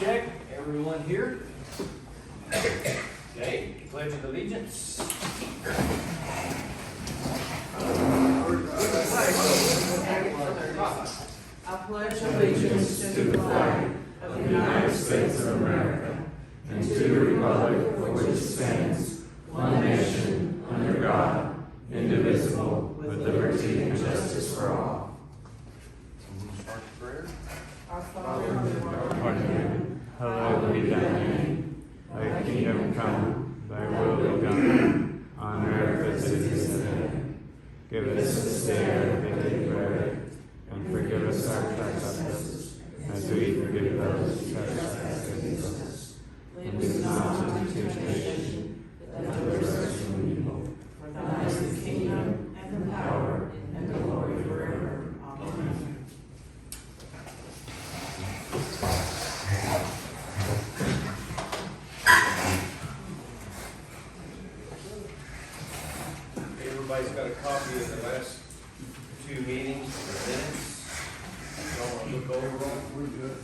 check. Everyone here? Okay, pledge of allegiance. I pledge allegiance to the flag of the United States of America and to the republic for which it stands, one nation, under God, indivisible, with liberty and justice for all. Start the prayer. Our Father who art in Pardon heaven, me. Hallowed be thy name. Thy kingdom come, thy will be done, on earth as it is in heaven. Give us this day our daily bread, and forgive us our trespasses, as we forgive those who trespass against us. lead us not into temptation, but deliver us from evil. For thine is the kingdom, and the power, and the glory forever. Amen. Everybody's got a copy of the last two meetings, the minutes. Y'all want to look over them? We're good.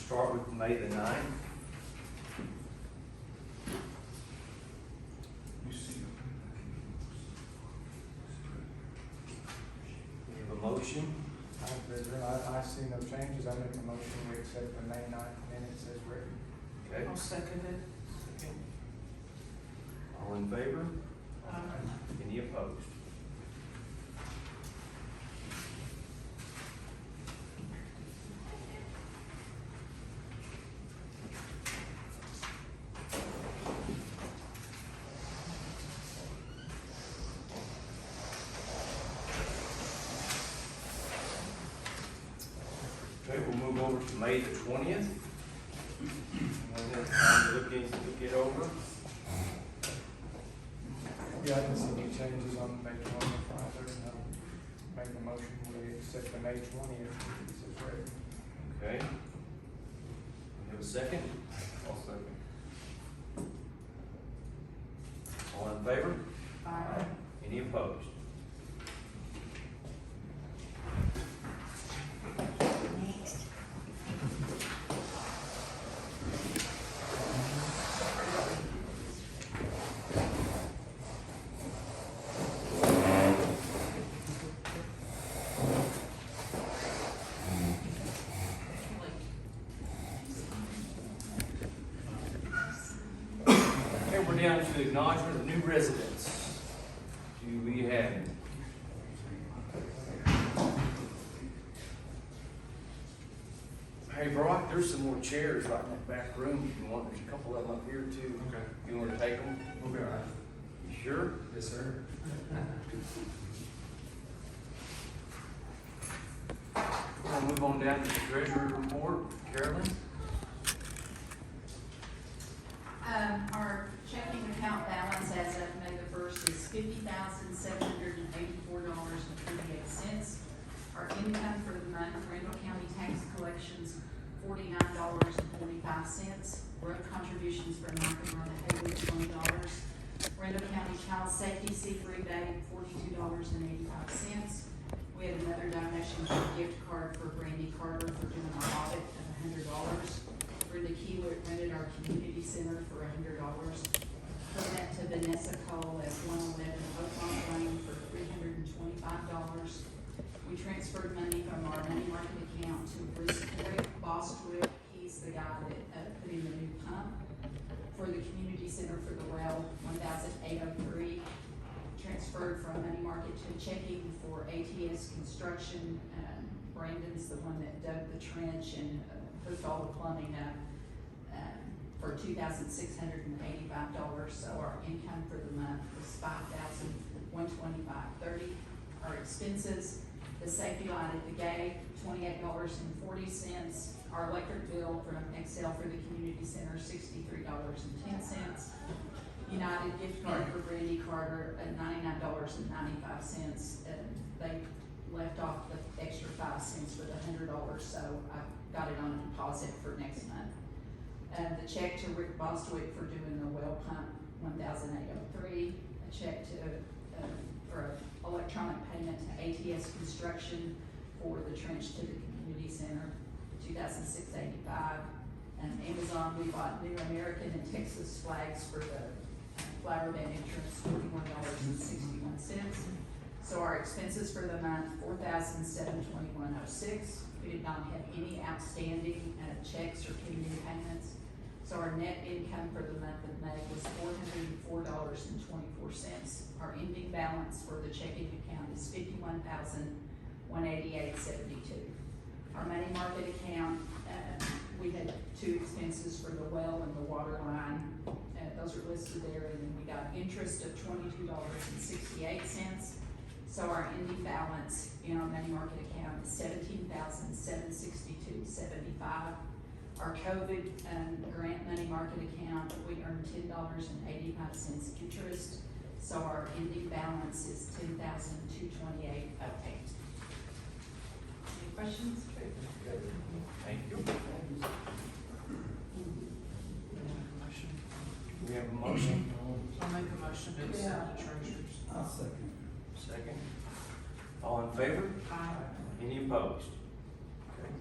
Start with May the 9th. We have a motion. I see no changes. I make a motion we accept the May 9th minutes as written. Okay. I'll second it. All in favor? Aye. Any opposed? Okay, we'll move over to May the 20th. We'll have time to look it over. Yeah, I didn't see any changes on May 20th either. And I'll make a motion we accept the May 20th minutes as written. Okay. We have a second? I'll second. All in favor? Aye. Any opposed? Okay, we're down to acknowledgement of new residents. Do we have any? Hey Brock, there's some more chairs right in that back room if you want. There's a couple of them up here too. Okay. You want to take them? We'll be all right. You sure? Yes, sir. We'll move on down to the treasury report. Carolyn? Our checking account balance as of May the 1st is $50,784.28. Our income for the month, Randall County tax collections, $49.45. Road contributions from Markham Haywood, $20. Randall County Child Safety Seek rebate, $42.85. We had another donation for a gift card for Brandy Carter for doing our audit of $100. Brenda Keeler rented our community center for $100. Permit to Vanessa Cole at 111 Oakmont Lane for $325. We transferred money from our money market account to Bruce Bostwick. He's the guy that put in the new pump. For the community center for the well, $1,803. Transferred from money market to checking for ATS construction. Brandon's the one that dug the trench and hooked all the plumbing up for $2,685. So our income for the month was $5,125.30. Our expenses, the safety light at the gate, $28.40. Our electric bill from Excel for the community center, $63.10. United gift card for Brandy Carter at $99.95. They left off the extra 5 cents for the $100, so I got it on a deposit for next month. The check to Rick Bostwick for doing the well pump, $1,803. A check to, for electronic payment to ATS Construction for the trench to the community center, $2,685. And Amazon, we bought New American and Texas flags for the flower band insurance, $41.61. So our expenses for the month, $4,721.06. We did not have any outstanding checks or pending payments. So our net income for the month of May was $404.24. Our ending balance for the checking account is $51,188.72. Our money market account, we had two expenses for the well and the water line. Those are listed there, and then we got interest of $22.68. So our ending balance in our money market account is $17,762.75. Our COVID grant money market account, we earned $10.85 interest. So our ending balance is $10,228.08. Any questions? Thank you. We have a motion. I'll make a motion to accept the treasurer's. I'll second. Second. All in favor? Aye. Any opposed? Okay.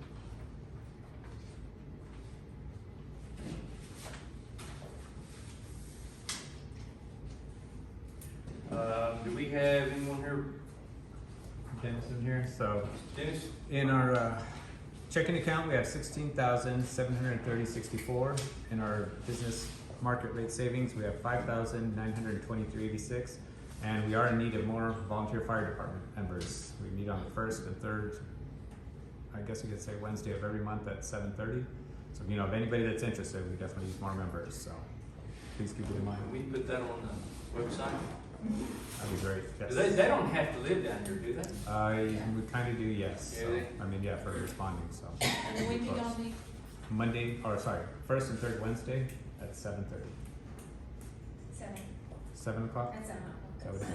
Do we have anyone here? Dennis in here, so Dennis? in our checking account, we have $16,730.64. In our business market rate savings, we have $5,923.86. And we are in need of more volunteer fire department members. We meet on the first and third, I guess you could say Wednesday of every month at 7:30. So, you know, if anybody that's interested, we definitely need more members, so please keep it in mind. Can we put that on the website? That'd be great, yes. They don't have to live down here, do they? We kinda do, yes. Do So, they? I mean, yeah, for responding, so. And when you don't meet? Monday, or sorry, first and third Wednesday at 7:30. 7 o'clock? That's enough. Is that what it is?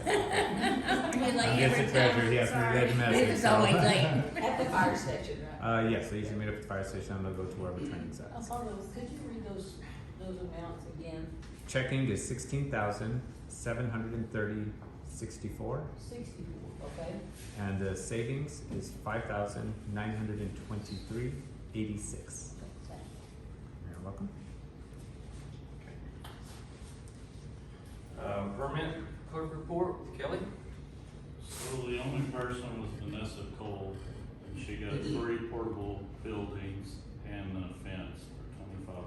We're late I'm just every the treasurer, time. he has to Sorry. read the message. It's so- always late. At the fire station, right? Yes, they usually meet up at the fire station, and they'll go to wherever training's at. Apollo, could you read those amounts again? Checking is $16,730.64, 64, okay? and the savings is $5,923.86. You're welcome. Permit clerk report, Kelly? So the only person was Vanessa Cole, and she got 3 portable buildings and a fence for $25.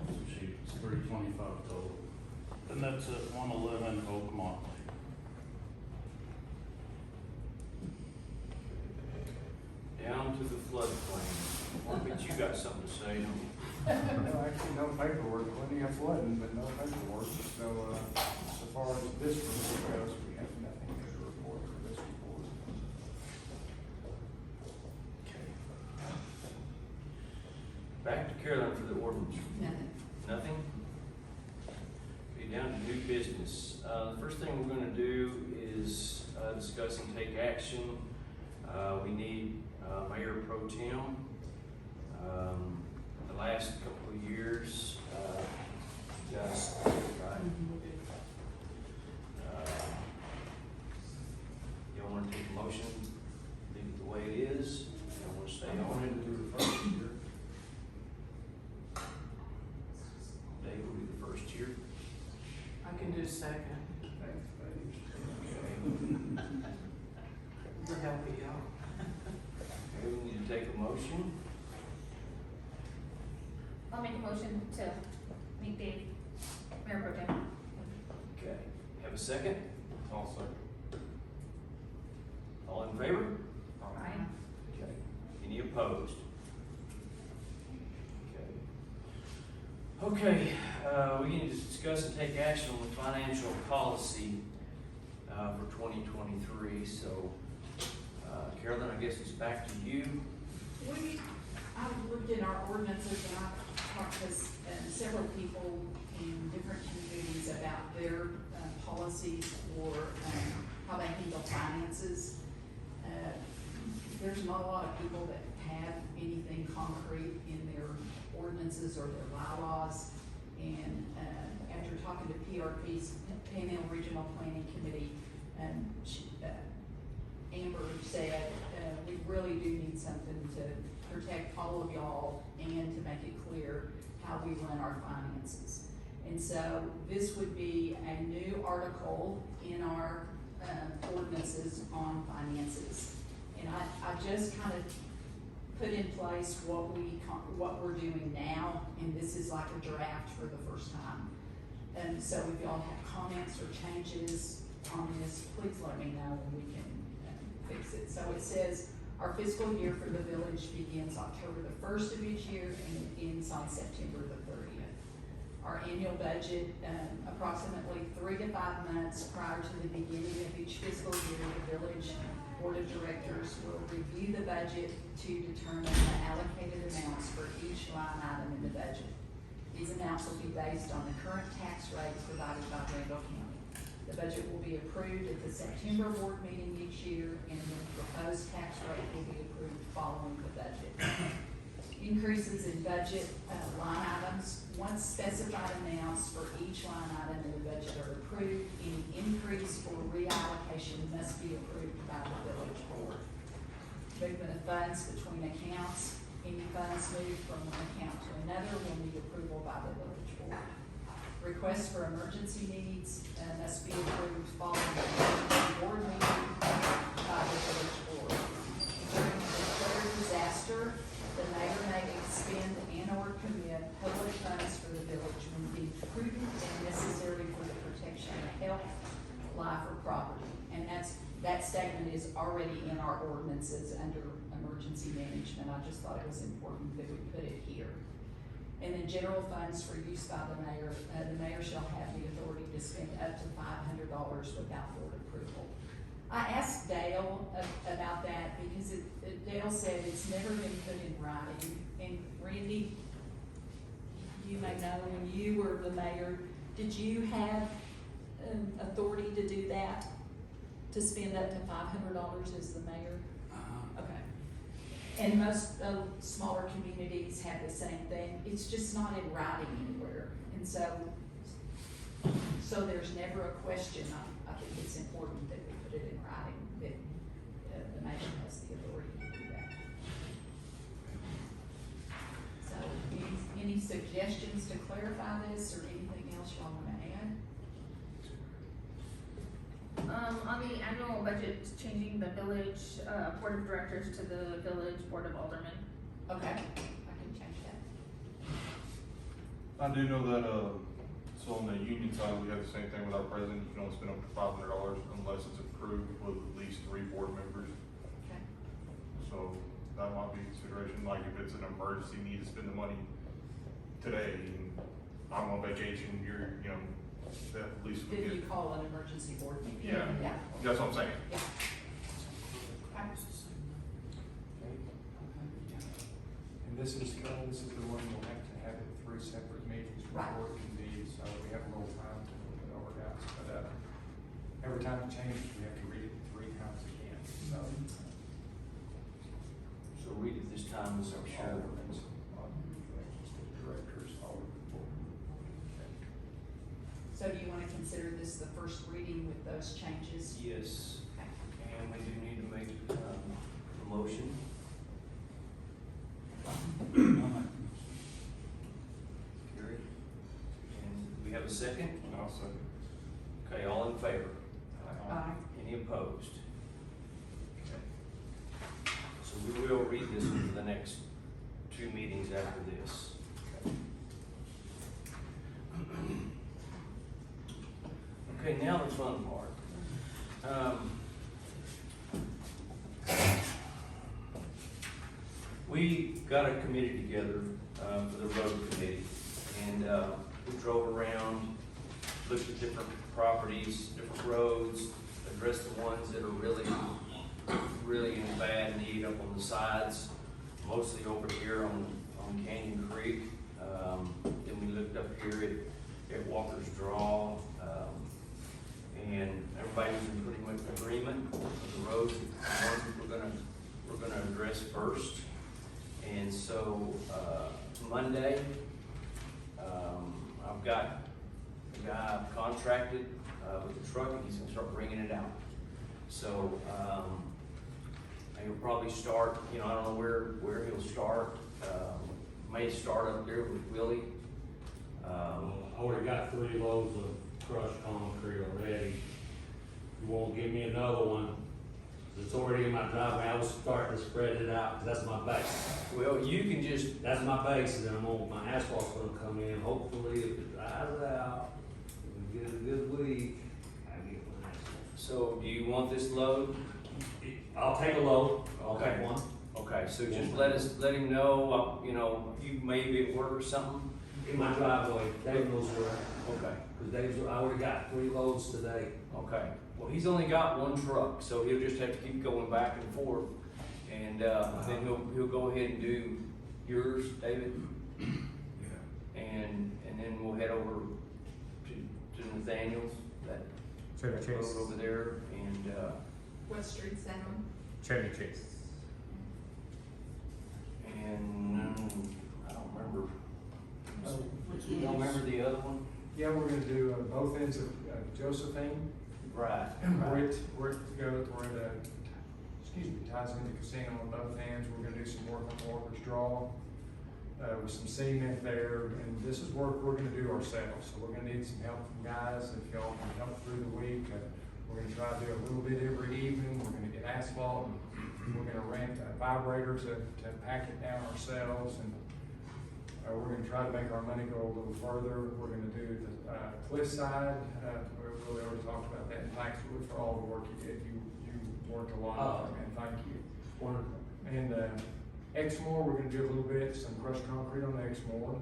So she's $325 total. And that's at 111 Oak Motley. Down to the floodplain. Margaret, you got something to say, don't you? No, actually, no paperwork, plenty of flooding, but no paperwork, so, so far as this report goes, we have nothing to report for this report. Back to Carolyn for the ordinance. Nothing. Nothing? Okay, down to new business. The first thing we're gonna do is discuss and take action. We need Mayor Pro Tem. The last couple of years, just, right? Y'all wanna take a motion, leave it the way it is? Y'all wanna stay on it and do the first year? Dave will be the first year. I can do second. Thanks, buddy. We're happy, y'all. Okay, we need to take a motion. I'll make a motion to meet Dave, Mayor Pro Tem. Okay, have a second? I'll second. All in favor? Aye. Okay. Any opposed? Okay. Okay, we need to discuss and take action on the financial policy, for 2023, so, Carolyn, I guess it's back to you. I've looked in our ordinances and I've talked to several people in different communities about their policies or how they handle finances. There's not a lot of people that have anything concrete in their ordinances or their bylaws. And, after talking to PRP's Panhandle Regional Planning Committee, Amber said, we really do need something to protect all of y'all and to make it clear how we run our finances. And so this would be a new article in our ordinances on finances. And I just kind of put in place what we're doing now, and this is like a draft for the first time. And so if y'all have comments or changes on this, please let me know and we can fix it. So it says, our fiscal year for the village begins October the 1st of each year and it ends on September the 30th. Our annual budget, approximately 3 to 5 months prior to the beginning of each fiscal year, the village board of directors will review the budget to determine the allocated amounts for each line item in the budget. These amounts will be based on the current tax rates provided by Randall County. The budget will be approved at the September board meeting each year, and the proposed tax rate will be approved following the budget. Increases in budget line items, once specified amounts for each line item in the budget are approved, any increase or reallocation must be approved by the village board. Movement of funds between accounts, any funds moved from one account to another will need approval by the village board. Requests for emergency needs must be approved following the emergency board meeting by the village board. During a declared disaster, the mayor may expend and/or commit public funds for the village when deemed prudent and necessary for the protection of health, life, or property. And that statement is already in our ordinances under emergency management. I just thought it was important that we put it here. And then general funds for use by the mayor shall have the authority to spend up to $500 without board approval. I asked Dale about that because Dale said it's never been put in writing. And Randy, you may know, when you were the mayor, did you have authority to do that? To spend up to $500 as the mayor? Okay. And most smaller communities have the same thing. It's just not in writing anywhere. And so there's never a question. I think it's important that we put it in writing, that the mayor has the authority to do that. So any suggestions to clarify this or anything else y'all want to add? On the annual budget, changing the village, board of directors to the village board of aldermen. Okay, I can change that. I do know that, so on the union side, we have the same thing with our president. You can only spend up to $500 unless it's approved with at least 3 board members. Okay. So that might be a consideration, like if it's an emergency, need to spend the money today, and I'm on vacation, that at least we Then get. you call an emergency board meeting. Yeah. Yeah. That's what I'm saying. Yeah. Okay. And this is the one we'll have to have it 3 separate meetings Right. before it can be, so we have a little time to look it over, guys. But, every time it changes, we have to read it 3 times again, so. So read it this time as I'm sure. Directors, all of the board. So do you want to consider this the first reading with those changes? Yes, Okay. and we do need to make a motion. Carrie? And we have a second? I'll second. Okay, all in favor? Aye. Any opposed? Okay. So we will read this for the next 2 meetings after this. Okay, now the fun part. We got a committee together, for the road committee, and, we drove around, looked at different properties, different roads, addressed the ones that are really in bad need up on the sides, mostly over here on Canyon Creek. Then we looked up here at Walker's Draw, and everybody was in pretty much agreement with the roads, the ones that we're gonna address first. And so, Monday, I've got a guy I've contracted, with the truck, and he's gonna start bringing it out. So, he'll probably start, you know, I don't know where he'll start, may start up there with Willie. I already got 3 loads of crushed concrete already. You won't give me another one. It's already in my driveway. I was starting to spread it out, 'cause that's my base. Well, you can just, That's my base, and then my asphalt's gonna come in. Hopefully, if it dries out, we get a good week, I get my asphalt. so do you want this load? I'll take a load. I'll Okay. take one. Okay, so just let him know, you know, you may be at work or something. In my driveway, Dave knows where. Okay, Cause Dave's, I already got 3 loads today. okay. Well, he's only got one truck, so he'll just have to keep going back and forth. And, then he'll go ahead and do yours, David. And then we'll head over to Nathaniel's, that Chevy Chase. road over there, and, What street's that on? Chevy Chase. I don't remember. You don't remember the other one? Yeah, we're gonna do both ends of Josephine, Right. where it goes, where it ties into the casino on both ends. We're gonna do some work on Walker's Draw, with some cement there, and this is work we're gonna do ourselves. So we're gonna need some help from guys, if y'all can help through the week. We're gonna try to do a little bit every evening. We're gonna get asphalt, and we're gonna rent vibrators to pack it down ourselves, and we're gonna try to make our money go a little further. We're gonna do the cliff side. We really already talked about that, and thanks for all the work you did. You worked a lot, and thank you. Wonderful. And Exmoor, we're gonna do a little bit, some crushed concrete on Exmoor.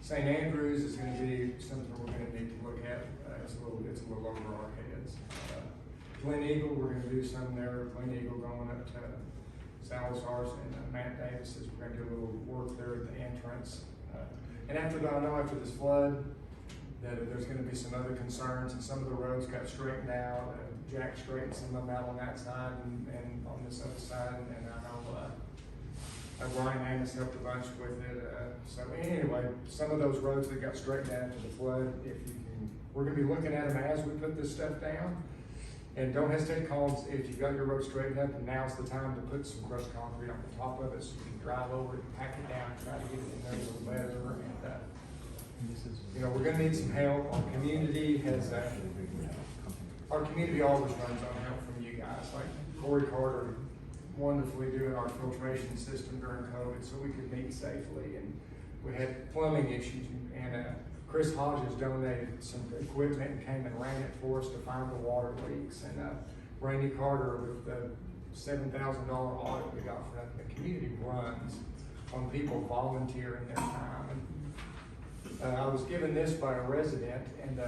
St. Andrews is gonna be something we're gonna need to look at. It's a little over our heads. Glen Eagle, we're gonna do some there. Glen Eagle going up to Salazar's and Matt Davis's. We're gonna do a little work there at the entrance. And after that, I know after this flood, that there's gonna be some other concerns, and some of the roads got straightened out. Jack straightened some of them out on that side and on this other side, and I know Brian Amos helped a bunch with it. So anyway, some of those roads that got straightened out after the flood, if you can, we're gonna be looking at them as we put this stuff down. And don't hesitate to call us if you got your road straightened up, and now's the time to put some crushed concrete on the top of it, so you can drive over it, pack it down, try to get it in there a little better. And, you know, we're gonna need some help. Our community has, our community always runs on help from you guys, like Corey Carter wonderfully doing our filtration system during COVID so we could meet safely, and we had plumbing issues, and Chris Hodges donated some equipment and came and ran it for us to find the water leaks, and Randy Carter with the $7,000 audit we got from that. The community runs on people volunteering their time. And, I was given this by a resident, and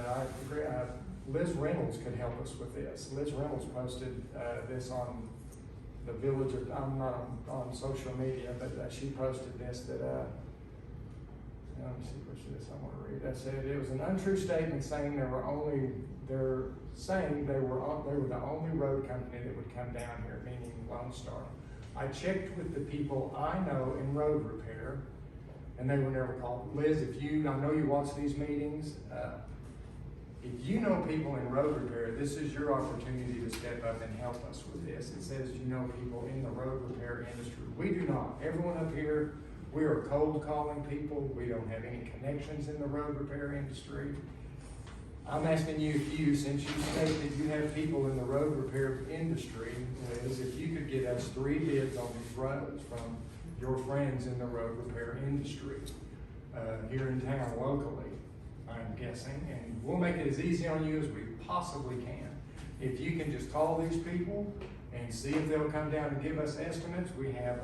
Liz Reynolds could help us with this. Liz Reynolds posted this on the village of, I'm not on social media, but she posted this that, let me see which it is I want to read. That said, it was an untrue statement saying they were the only road company that would come down here, meaning Lone Star. I checked with the people I know in road repair, and they were never called. Liz, I know you watch these meetings, if you know people in road repair, this is your opportunity to step up and help us with this. It says you know people in the road repair industry. We do not. Everyone up here, we are cold calling people. We don't have any connections in the road repair industry. I'm asking you, since you state that you have people in the road repair industry, is if you could get us 3 bids on these roads from your friends in the road repair industry here in town locally, I'm guessing, and we'll make it as easy on you as we possibly can. If you can just call these people and see if they'll come down and give us estimates. We have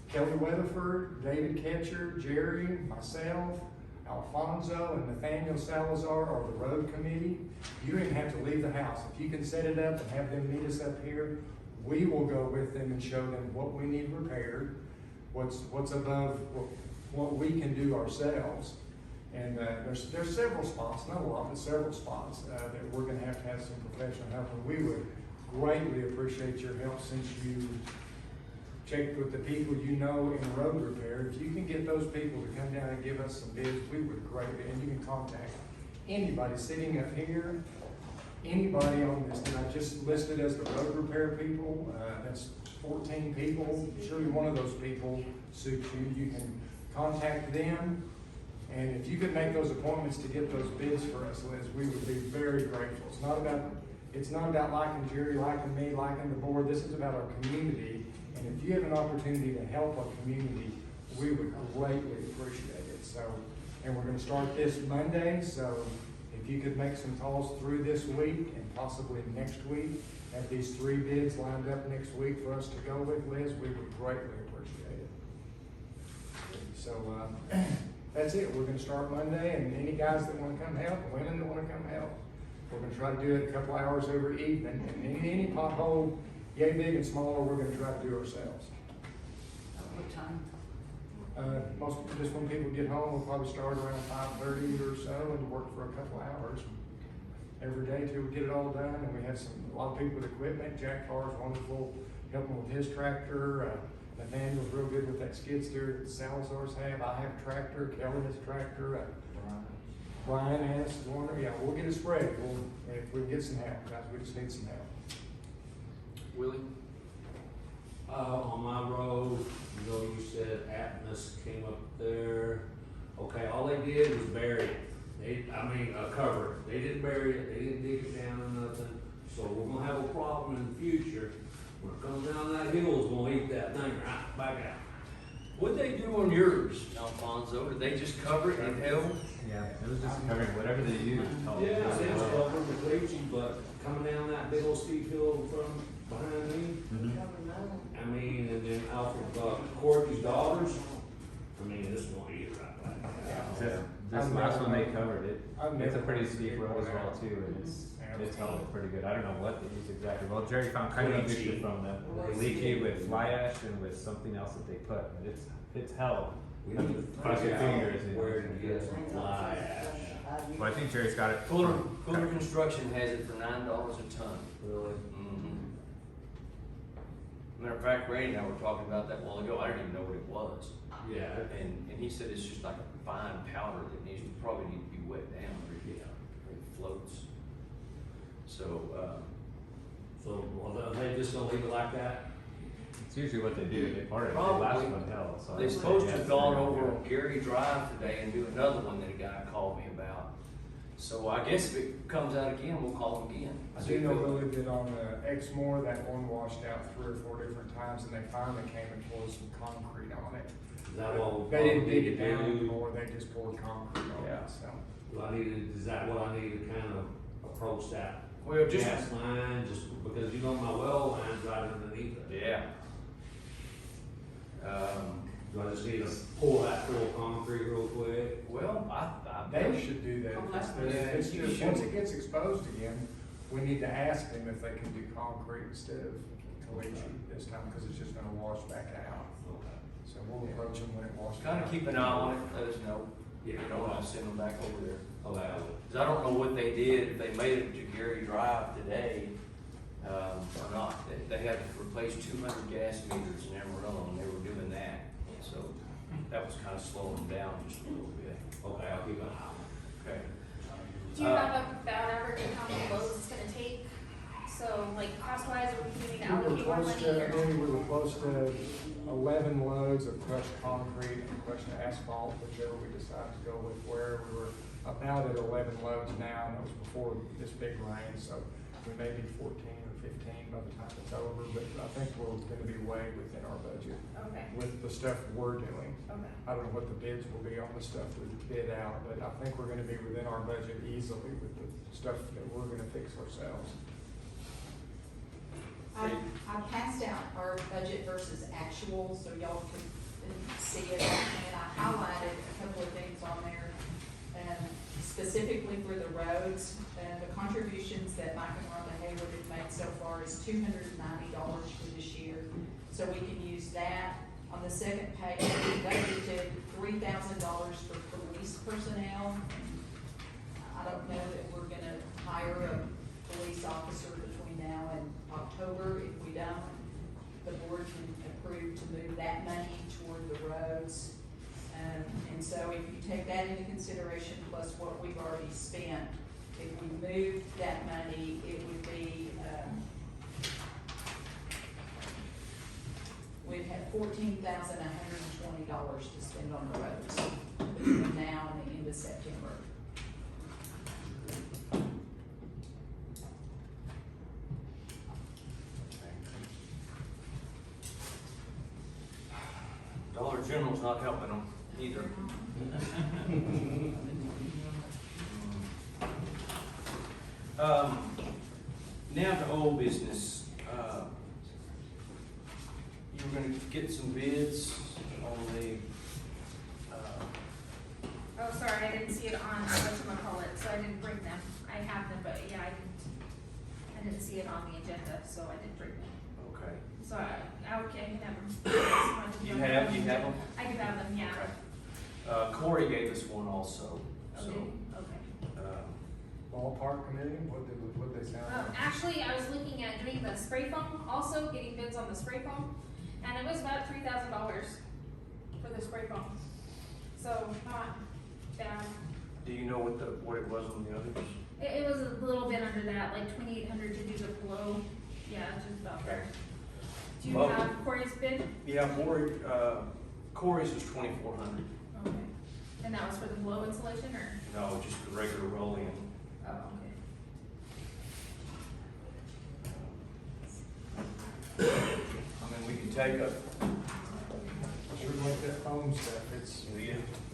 Kelly Weatherford, David Ketcher, Jerry, myself, Alfonso, and Nathaniel Salazar are the road committee. You don't even have to leave the house. If you can set it up and have them meet us up here, we will go with them and show them what we need repaired, what's above what we can do ourselves. And there's several spots, not a lot, but several spots that we're going to have some professional help. And we would greatly appreciate your help, since check with the people you know in road repair. If you can get those people to come down and give us some bids, we would greatly, and you can contact anybody sitting up here, anybody on this that I just listed as the road repair people. That's 14 people. Surely one of those people suits you. You can contact them. And if you could make those appointments to get those bids for us, Liz, we would be very grateful. It's not about liking Jerry, liking me, liking the board. This is about our community. And if you have an opportunity to help our community, we would greatly appreciate it. So, and we're gonna start this Monday, so if you could make some calls through this week and possibly next week, have these 3 bids lined up next week for us to go with, Liz, we would greatly appreciate it. So, that's it. We're gonna start Monday, and any guys that wanna come help, women that wanna come help, we're gonna try to do it a couple hours every evening, and any pothole, yay big and small, we're gonna try to do ourselves. What time? Just when people get home, we'll probably start around 5:30 or so and work for a couple hours every day till we get it all done. And we have a lot of people with equipment. Jack Carr's wonderful, helping with his tractor. Nathaniel's real good with that skid steer that the Salazars have. I have a tractor. Kelly has a tractor. Brian has one. Yeah, we'll get it spread. If we can get some help, guys, we just need some help. Willie? On my road, you know, you said Atmos came up there. Okay, all they did was bury it. Cover it. They didn't bury it, they didn't dig it down or nothing. So we're gonna have a problem in the future. When it comes down that hill, it's gonna eat that thing right back out. What'd they do on yours, Alfonso? Did they just cover it in hell? Yeah, it was just covering whatever they used. Yeah, it was covered with bleaching, but coming down that big old steep hill from behind me, and then out of Corky's daughters, this is gonna eat it right back out. This last one they covered it. I've It's a never- pretty steep road as well too, and it's held pretard good. I don't know what they used exactly. Well, Jerry found kind of a mixture from the leaky with fly ash and with something else that they put, but it's held. We need to Cross your find fingers. out where to get some fly ash. Well, I think Jerry's got it. Fuller Construction has it for $9 a ton. Really? Matter of fact, Randy and I were talking about that a while ago. I didn't even know what it was. Yeah. And he said it's just like a fine powder that probably need to be wet down or it floats. So, Well, they just gonna leave it like that? It's usually what they do. They part it. The Probably. last one held. So they're I'd say supposed to yes, have gone they're over good. on Gary Drive today and do another one that a guy called me about. So I guess if it comes out again, we'll call him again. I do know Willie that on Exmoor, that one washed out 3 or 4 different times, and they finally came and poured some concrete on it. Is that what? They didn't dig it we down do? anymore, they just poured concrete on it, so. Is that what I need to kind of approach that Well, just, gas line, just because you know my well line's right underneath it? yeah. Do I just need to pour that full of concrete real quick? Well, I They should do that. It's Yeah, just, you once should. it gets exposed again, we need to ask them if they can do concrete instead of caliche this time, because it's just gonna wash back out. Okay. So we'll approach them when it washes. kind of out. keep an eye on it, let us know. Yeah. You know, I'll send them back over there. Okay. Cause I don't know what they did, if they made it to Gary Drive today, or not. They had to replace 200 gas meters in Amarillo, and they were doing that. So that was kind of slowing them down just a little bit. Okay, I'll keep an eye on it. Okay. Do you have about average how many loads it's gonna take? So like cost wise, are we needing to We were allocate more close money to, or? maybe we were close to 11 loads of crushed concrete and crushed asphalt, whichever we decide to go with where. We were about at 11 loads now, and it was before this big rain, so we may be 14 or 15 by the time it's over, but I think we're gonna be way within our budget Okay, with the stuff we're doing. okay. I don't know what the bids will be on the stuff we bid out, but I think we're gonna be within our budget easily with the stuff that we're gonna fix ourselves. I passed out our budget versus actual, so y'all can see it, and I highlighted a couple of things on there. Specifically for the roads, the contributions that Mike and Rhonda Hayward have made so far is $290 for this year. So we can use that. On the second page, we budgeted $3,000 for police personnel. I don't know that we're gonna hire a police officer between now and October. If we don't, the board can approved to move that money toward the roads. And so if you take that into consideration plus what we've already spent, if we moved that money, it would be, we'd have $14,120 to spend on the roads between now and the end of September. Dollar General's not helping them either. Now to old business. You were gonna get some bids on the, Oh, sorry, I didn't see it on, whatchamacallit, so I didn't bring them. I have them, but yeah, I didn't see it on the agenda, so I didn't bring them. okay. So I can have them. You have them? I do have them, yeah. Okay. Corey gave us one also, so. Okay, okay. Ballpark committee, what they sound like? Actually, I was looking at getting the spray foam, also getting bids on the spray foam, and it was about $3,000 for the spray foam. So not bad. Do you know what it was on the others? It was a little bit under that, like 2,800 to do the blow. Yeah, just about there. Do you Well- have Corey's bid? Yeah, Corey's was 2,400. Okay. And that was for the blow insulation, or? No, just the regular roll-in. Oh, okay. I mean, we can take a, Sure like that phone stuff, it's,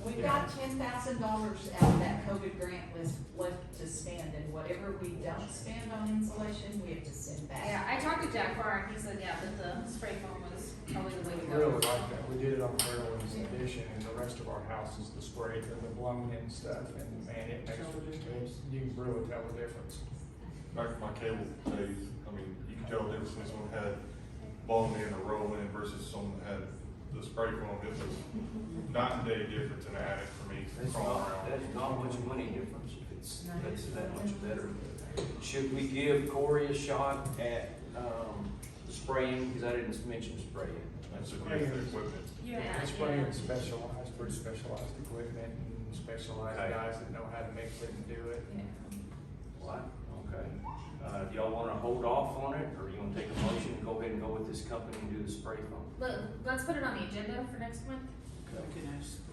We've got $10,000 out of that COVID grant list left to spend, and whatever we don't spend on insulation, we have to send back. Yeah, I talked to Jack Farr, and he said, yeah, that the spray foam was probably the way to go. really like that, we did it on Carolyn's addition, and the rest of our house is the spray, the blown in stuff, and man, it makes, you can really tell the difference. Back in my cable days, I mean, you can tell the difference when someone had blown in or roll in versus someone that had the spray foam. It was night and day difference in the attic for me crawling around. that's not much money difference if that's that much better. Should we give Corey a shot at, spraying, because I didn't mention spraying. That's a different equipment. Yeah, It's yeah. pretty specialized, pretty specialized equipment, and specialized Okay. guys that know how to mix it and do it. Yeah. What? Okay. Do y'all wanna hold off on it, or you wanna take a motion and go ahead and go with this company and do the spray foam? Let's put it on the agenda for next month.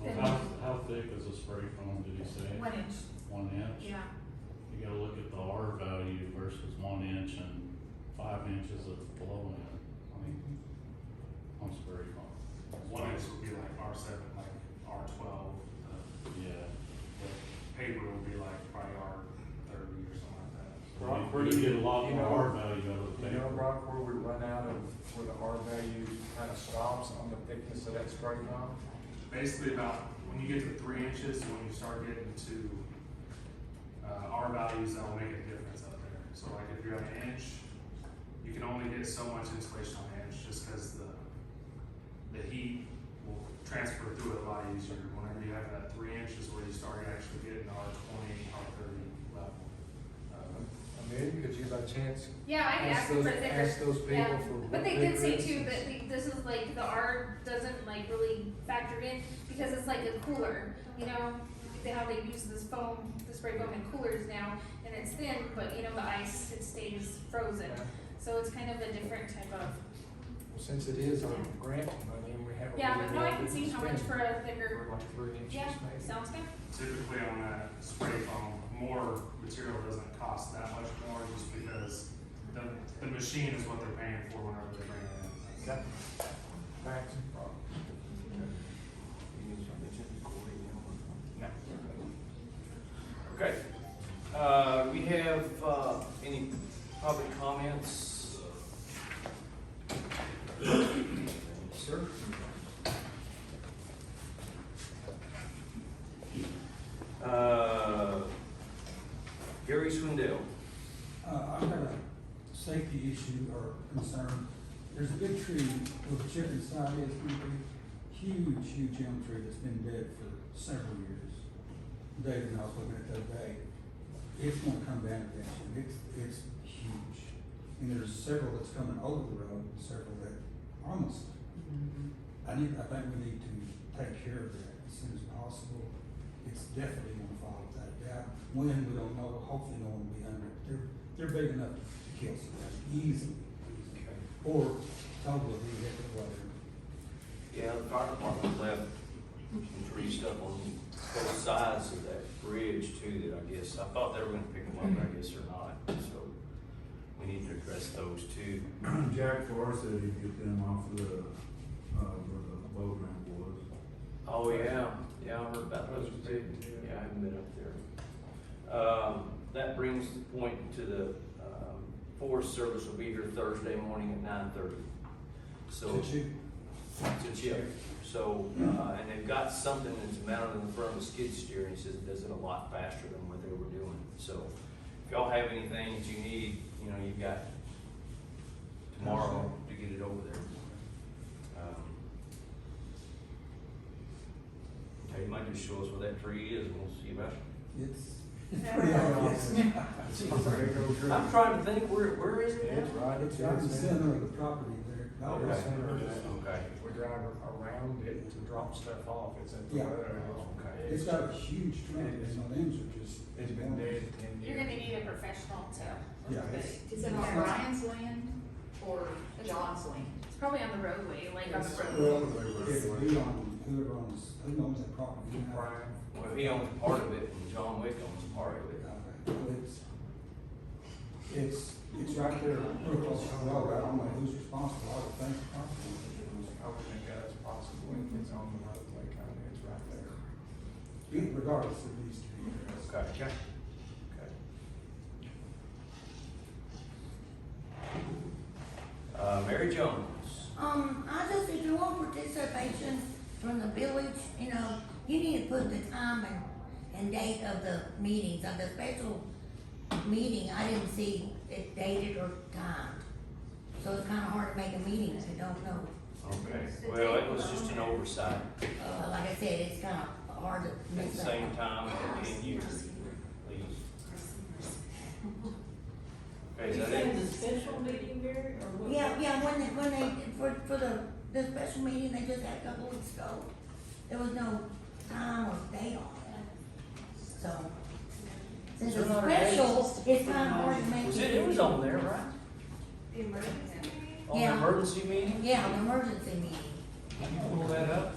Well, how thick is a spray foam, did he say? 1 inch. 1 inch? Yeah. You gotta look at the R value versus 1 inch and 5 inches of blow in, on spray foam. 1 inch would be like R7, like R12. Yeah. The paper would be like probably R30 or something like that. Brock, So you get a lot you more R know- value out of the You know, paper. Brock, where we run out of, where the R value kind of stops on the thickness of that spray foam? Basically about, when you get to 3 inches, when you start getting to R values, that'll make a difference up there. So like if you're at 1 inch, you can only get so much insulation on 1 inch just because the heat will transfer through it a lot easier. Whenever you have that 3 inches where you start actually getting R20, R30 level. Amelia, could you by chance Yeah, I can ask them for a thicker. ask those people Yeah. for what But they thicker did say is? too that this is like, the R doesn't like really factor in, because it's like a cooler, you know? How they use this foam, the spray foam in coolers now, and it's thin, but you know, the ice, it stays frozen. Yeah. So it's kind of a different type of, Well, since it is on grant money and we have. a yeah, little but no, I bit can see how much spend for a thicker, For like 3 inches yeah, maybe. sounds good. Typically on that spray foam, more material doesn't cost that much more just because the machine is what they're paying for whenever they bring it in. Okay. Thanks. No. Okay. We have, any public comments? Sir? Gary Swindell. I've got a safety issue or concern. There's a big tree where the chip inside is, huge elm tree that's been dead for several years. David and I was looking at it the other day. It's gonna come down eventually. It's huge. And there's several that's coming over the road, and several that are almost I think we need to take care of that as soon as possible. It's definitely gonna fall without a doubt. When, we don't know, hopefully no one will be under it. They're big enough to kill somebody easily. Or totally vehicle, whatever. Yeah, the fire department left some tree stuff on both sides of that bridge too, that I guess, I thought they were gonna pick them up, but I guess they're not, so we need to address those too. Jack Forrest said he'd get them off of the, where the boat ramp was. Oh, yeah, I heard about those too, yeah, I haven't been up there. That brings the point to the, Forest Service will be here Thursday morning at 9:30. So. Did you? It's a chip. So, and they've got something that's mounted in the front of the skid steer, and he says it does it a lot faster than what they were doing. So, if y'all have anything that you need, you know, you've got tomorrow to get it over there. Okay, you might just show us where that tree is, and we'll see about it. It's pretty obvious. I'm trying to think, where is it It's now? right, It's right in the center of the property there. Okay. Okay. We drive around it to drop stuff off, it's at the Yeah. road. Okay. It's got a huge trunk, and no ends are just. It's been dead 10 years. You're gonna need a professional to Yeah, look at it's- it. Is it on Brian's land or John's land? It's probably on the roadway, like on the Well, road. it would be on whoever owns that property. You know. Brian. Well, he owns part of it, and John Wick owns part of it. Well, it's right there, real close to the road. I don't know who's responsible, I would think the property. I would think that's possible if it's on the roadway, kind of, it's right there. Regardless, it needs to be addressed. Okay. Mary Jones. I just, if you want participation from the village, you know, you need to put the time and date of the meetings. Of the special meeting, I didn't see it dated or timed. So it's kinda hard to make a meeting if you don't know. Okay, well, it was just an oversight. Like I said, it's kinda hard to At mix the up. same time, and you, please. Okay, is that it? the special meeting, Mary, or what? Yeah, when they, for the special meeting they just had a couple weeks ago, there was no time or date on it. So, since it's special, it's kinda hard to make. It was on there, right? The emergency meeting? On the Yeah. emergency meeting? Yeah, the emergency meeting. Can you pull that up?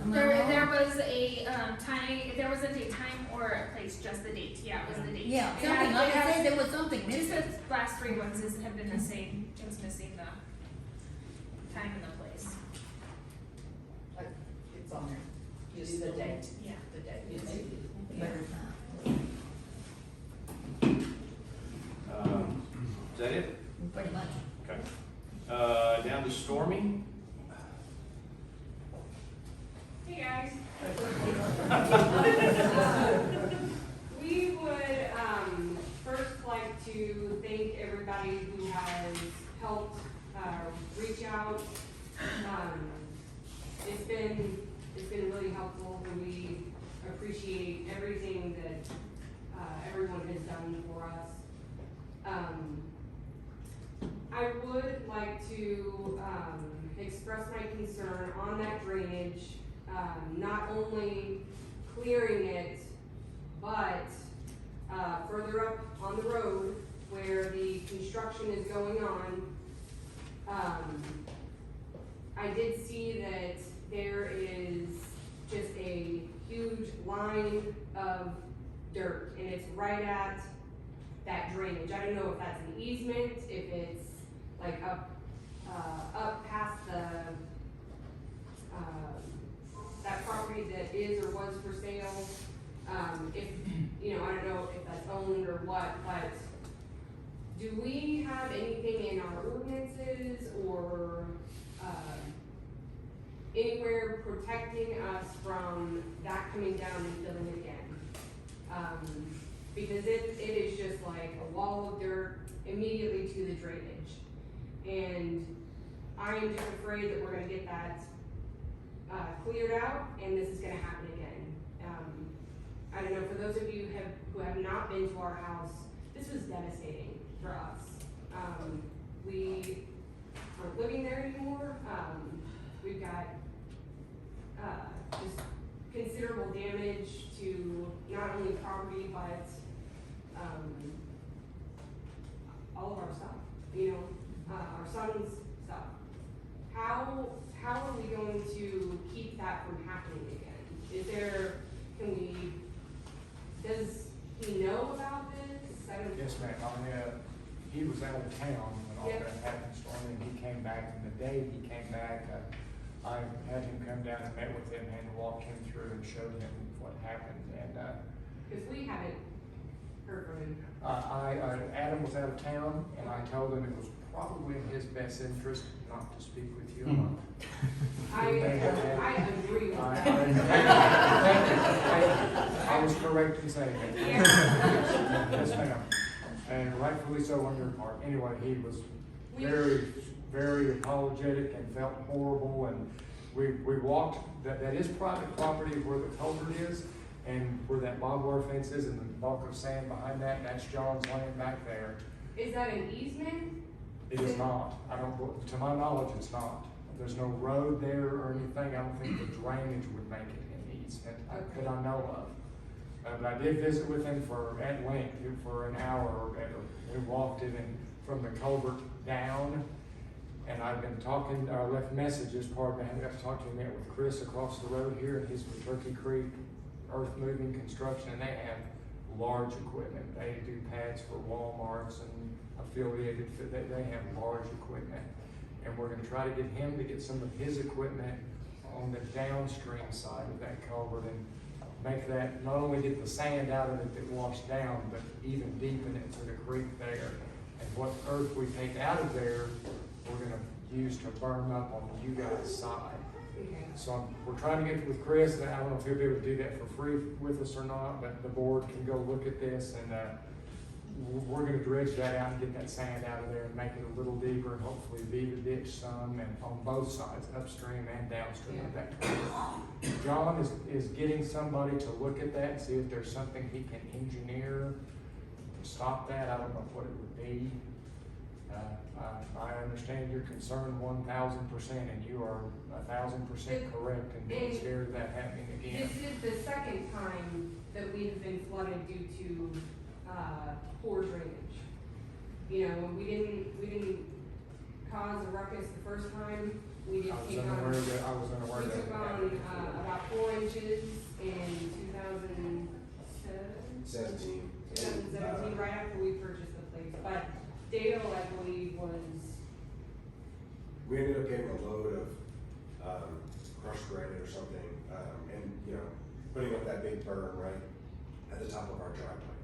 Am I There wrong? was a, time, there wasn't a time or a place, just the date, yeah, it was the date. Yeah, It something, had- like it I had- said, there was something Just missing. the last three ones have been the same, it's missing the time and the place. Like, it's on there, just the date. Yeah. The date. Better time. Is that it? Pretty much. Okay. Down to Stormy. Hey guys. We would, first like to thank everybody who has helped, reach out. It's been really helpful, and we appreciate everything that, everyone has done for us. I would like to, express my concern on that drainage, not only clearing it, but, further up on the road where the construction is going on. I did see that there is just a huge line of dirt, and it's right at that drainage. I don't know if that's an easement, if it's like up past the, that property that is or was for sale. If, you know, I don't know if that's owned or what, but do we have anything in our ordinances or, anywhere protecting us from that coming down and filling it again? Because it is just like a wall of dirt immediately to the drainage. And I am just afraid that we're gonna get that, cleared out, and this is gonna happen again. I don't know, for those of you who have not been to our house, this was devastating for us. We aren't living there anymore. We've got, just considerable damage to not only property, but, all of our stuff, you know, our son's stuff. How are we going to keep that from happening again? Is there, does he know about this? I don't. Yes, ma'am. He was out of town when all Yep. that happened, Stormy, and he came back, and the day he came back, I had him come down and met with him and walked him through and showed him what happened, and, Because we haven't heard from him. Adam was out of town, and I told him it was probably in his best interest not to speak with you alone. I agree with that. I was correct in saying that. Yeah. Yes, ma'am. And rightfully so on your part. Anyway, he was We- very, very apologetic and felt horrible, and we walked, that is private property where the culvert is, and where that barbed wire fence is, and the bulk of sand behind that, that's John's land back there. Is that an easement? It is not, to my knowledge, it's not. There's no road there or anything, I don't think the drainage would make it an easement, that I know of. But I did visit with him at length, for an hour or better. We walked it and from the culvert down, and I've been talking, left messages, pardon me, I haven't got to talk to him yet, with Chris across the road here, and he's with Turkey Creek Earth Moving Construction, and they have large equipment. They do pads for Walmarts and affiliated, they have large equipment. And we're gonna try to get him to get some of his equipment on the downstream side of that culvert and make that, not only get the sand out of it that washed down, but even deepen it to the creek there. And what earth we take out of there, we're gonna use to burn up on you guys' side. Okay. So we're trying to get with Chris, and I don't know if he'll be able to do that for free with us or not, but the board can go look at this, and we're gonna dredge that out and get that sand out of there and make it a little deeper, and hopefully beat the ditch some, and on both sides, upstream and downstream of that culvert. John is getting somebody to look at that and see if there's something he can engineer to stop that. I don't know what it would be. I understand your concern 1,000%, and you are 1,000% correct in being scared of that happening again. This is the second time that we have been flooded due to, poor drainage. You know, we didn't cause a ruckus the first time, we did take on. I was unaware We that. took on, about 4 inches in 2017, right after we purchased the place, but Dale, I believe, we ended up getting a load of, crushed granite or something, and, you know, putting up that big berm right at the top of our driveway.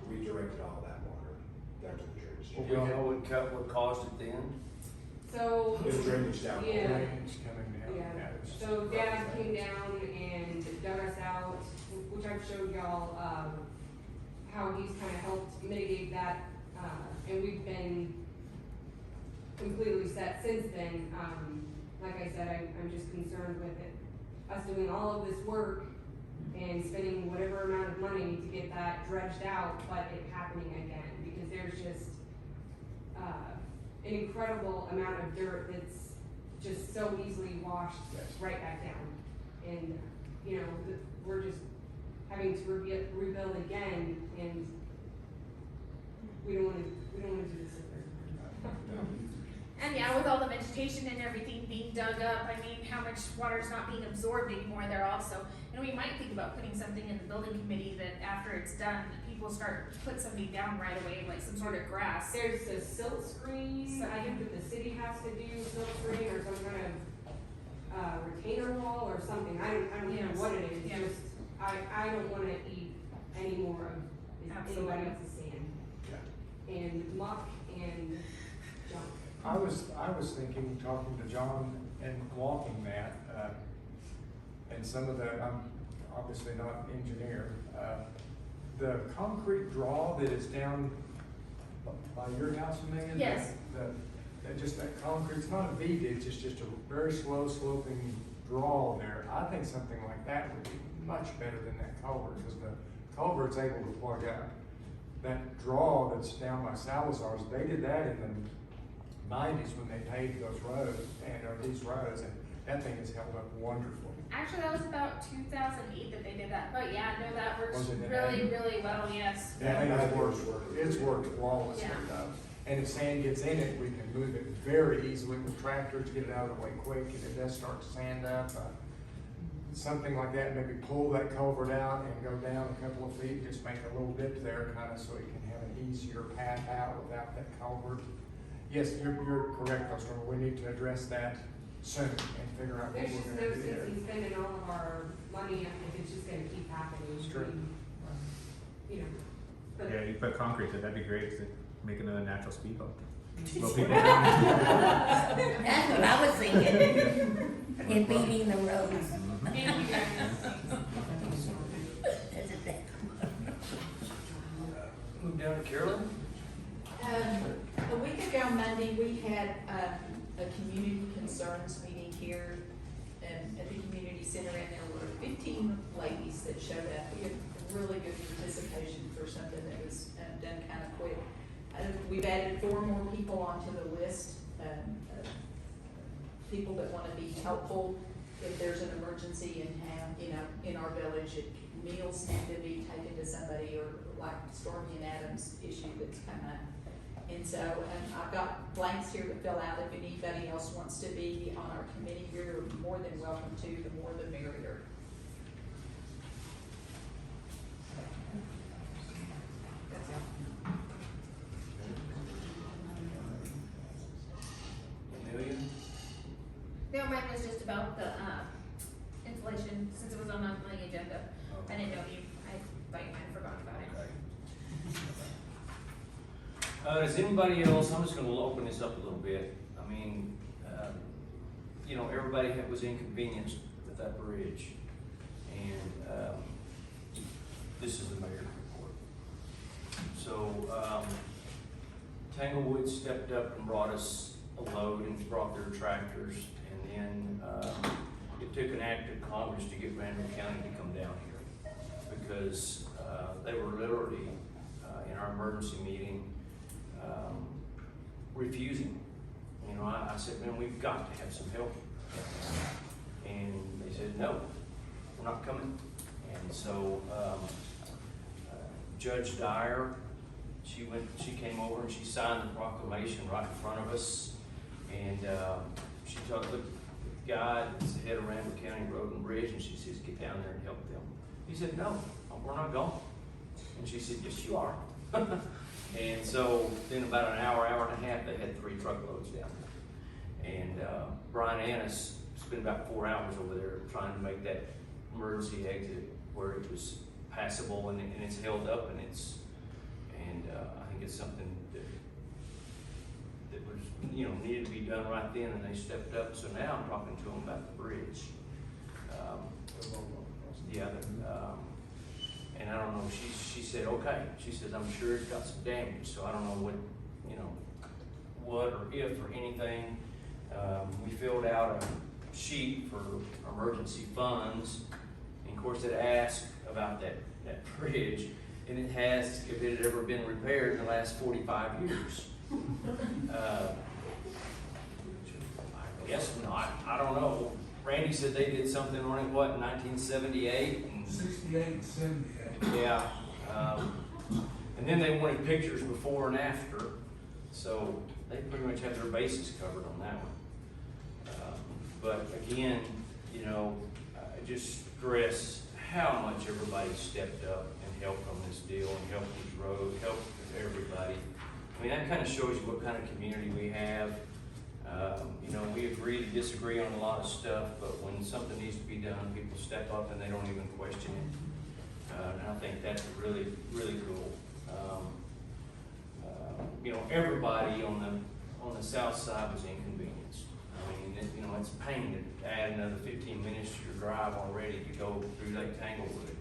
We directed all that water down to the drainage. Do y'all know what caused it then? so. It was drainage down. Yeah. Drainage coming down. Yeah, it was so rough Dad thing. came down and dug us out, which I've showed y'all, how he's kind of helped mitigate that, and we've been completely set since then. Like I said, I'm just concerned with it, us doing all of this work and spending whatever amount of money to get that dredged out, but it happening again, because there's just, an incredible amount of dirt that's just so easily washed right back down. And, you know, we're just having to rebuild again, and we don't wanna do this again. And yeah, with all the vegetation and everything being dug up, I mean, how much water's not being absorbed anymore there also. And we might think about putting something in the building committee that after it's done, people put something down right away, like some sort of grass. There's a silt screen, I think that the city has to do, silt screen or some kind of, retainer wall or something, I don't know what it is, Yeah. just, I don't wanna eat any more of Absolutely. anybody else's sand. And muck and junk. I was thinking, talking to John and walking that, and some of the, I'm obviously not an engineer, the concrete draw that is down by your house, Megan? Yes. Just that concrete, it's not a V ditch, it's just a very slow sloping draw there. I think something like that would be much better than that culvert, because the culvert's able to plug up. that draw that's down by Salazar's, they did that in the 90s when they paved those roads, or these roads, and that thing has held up wonderfully. Actually, that was about 2008 that they did that, but yeah, no, that works Was it in really, 80? really well, yes. That thing has worked, it's worked flawlessly Yeah. though. And if sand gets in it, we can move it very easily with tractors, get it out of the way quick, if it does start to sand up. Something like that, maybe pull that culvert out and go down a couple of feet, just make a little dip there kind of so you can have an easier path out without that culvert. Yes, you're correct, Ostroma, we need to address that soon and figure out what There's we're just gonna no do there. sense in spending all of our money if it's just gonna keep happening. It's true. You know, but. Yeah, you put concrete, that'd be great, to make another natural speed bump. Slow That's people down. what I was thinking, in beating the roads. Thank you guys. That's it. Move down to Carolyn. A week ago Monday, we had a community concerns meeting here at the community center, and there were 15 ladies that showed up. We had really good participation for something that was done kind of quick. We've added 4 more people onto the list, of people that want to be helpful if there's an emergency in town, in our village. Meals need to be taken to somebody, or like Stormy and Adams issue that's come up. And so, I've got blanks here to fill out. If anybody else wants to be on our committee, you're more than welcome to. The more the merrier. That's all. Amelia? No, mine was just about the, inflation, since it was on the agenda. I didn't know I thought you might have forgotten about it. Does anybody else, I'm just gonna open this up a little bit. I mean, everybody was inconvenienced with that bridge. And, this is the mayor's report. So, Tanglewood stepped up and brought us a load and brought their tractors. And then, it took an act of Congress to get Randall County to come down here. Because, they were literally, in our emergency meeting, refusing. I said, man, we've got to have some help. And they said, no, we're not coming. And so, Judge Dyer, she came over and she signed the proclamation right in front of us. And, she looked at the guy that's the head of Randall County Road and Bridge, and she says, get down there and help them. He said, no, we're not going. And she said, yes, you are. And so in about an hour and a half, they had 3 truckloads down there. And Brian Annis spent about 4 hours over there trying to make that emergency exit where it was passable, and it's held up, and I think it's something that was needed to be done right then, and they stepped up. So now I'm talking to them about the bridge. And I don't know, she said, okay. She says, I'm sure it's got some damage, so I don't know what or if or anything. We filled out a sheet for emergency funds. And of course, it asked about that bridge, and it has, if it had ever been repaired in the last 45 years. Guess not, I don't know. Randy said they did something on it, what, in 1978? 68 and 78. Yeah, and then they wanted pictures before and after, so they pretty much have their bases covered on that one. But again, I just stress how much everybody stepped up and helped on this deal, and helped these roads, helped everybody. I mean, that kind of shows you what kind of community we have. We agree to disagree on a lot of stuff, but when something needs to be done, people step up and they don't even question it. And I think that's really, really cool. Everybody on the south side was inconvenienced. I mean, it's a pain to add another 15 minutes to your drive already to go through Lake Tanglewood.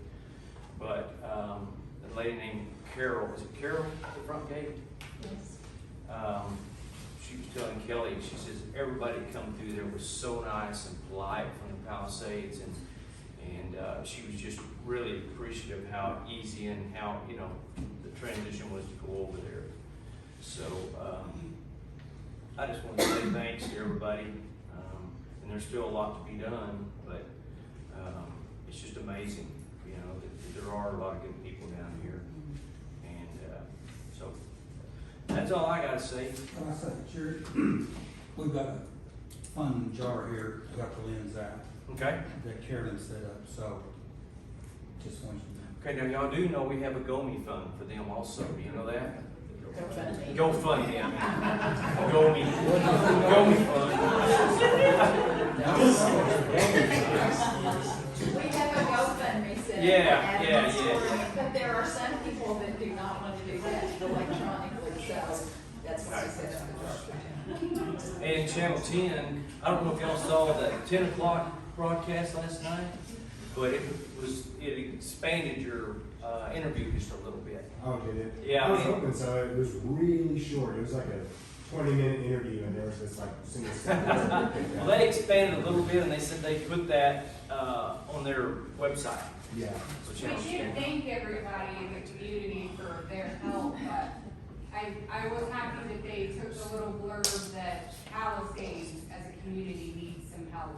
But a lady named Carol, was it Carol at the front gate? Yes. She was telling Kelly, she says, everybody come through there was so nice and polite from the Palisades, And, she was just really appreciative how easy and how, you know, the transition was to go over there. So, I just want to say thanks to everybody, and there's still a lot to be done, but, it's just amazing, you know, that there are a lot of good people down here. And, so, that's all I gotta say. Can I say, Jared, we've got a fun jar here, we got the lens out, Okay? that Carolyn set up, so just want you to know. Okay, now y'all do know we have a GoMe fund for them also, do you know that? GoFundMe. GoFundMe, I mean, GoMe fund. We have a GoFundMe set. Yeah, and yeah, it's yeah, for- yeah. But there are some people that do not want to do that electronically, so that's why I set up the GoFundMe. And Channel 10, I don't know if y'all saw that 10 o'clock broadcast last night, but it expanded your interview just a little bit. Oh, did it? Yeah, I was I mean- hoping so. It was really short. It was like a 20-minute interview, and there was this like single sentence. Well, they expanded a little bit, and they said they put that on their website. Yeah. So We Channel do 10. thank everybody in the community for their help, but I was happy that they took the little blurb that Palisades as a community needs some help.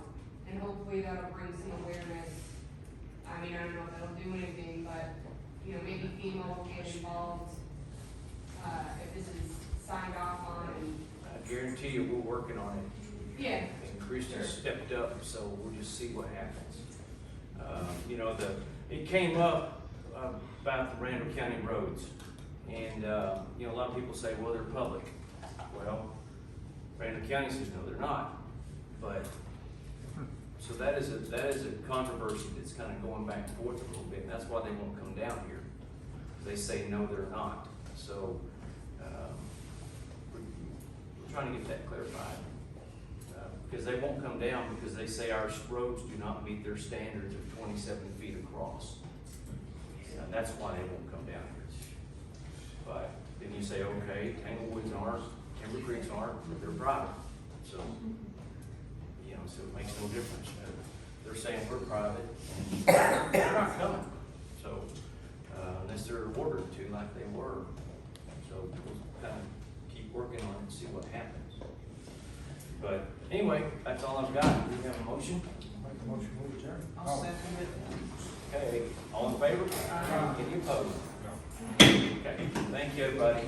And hopefully that'll bring some awareness. I mean, I don't know if that'll do anything, but, you know, maybe FEMA will get involved, if this is signed off on and, I guarantee you, we're working on it. yeah. And Kristen stepped up, so we'll just see what happens. You know, it came up about the Randall County roads, and, you know, a lot of people say, well, they're public. Well, Randall County says, no, they're not, but, so that is a controversy that's kind of going back and forth a little bit, and that's why they won't come down here. They say, no, they're not, so, we're trying to get that clarified. Because they won't come down because they say our roads do not meet their standards of 27 feet across. And that's why they won't come down here. But then you say, okay, Tanglewoods aren't, Timber Creeks aren't, but they're private. So, you know, so it makes no difference. They're saying we're private, and they're not coming. So, unless they're ordered to like they were. So we'll kind of keep working on it and see what happens. But anyway, that's all I've got. Do we have a motion? Make a motion to adjourn. I'll second it. Okay, all in favor? Any opposed? Okay, thank you, everybody.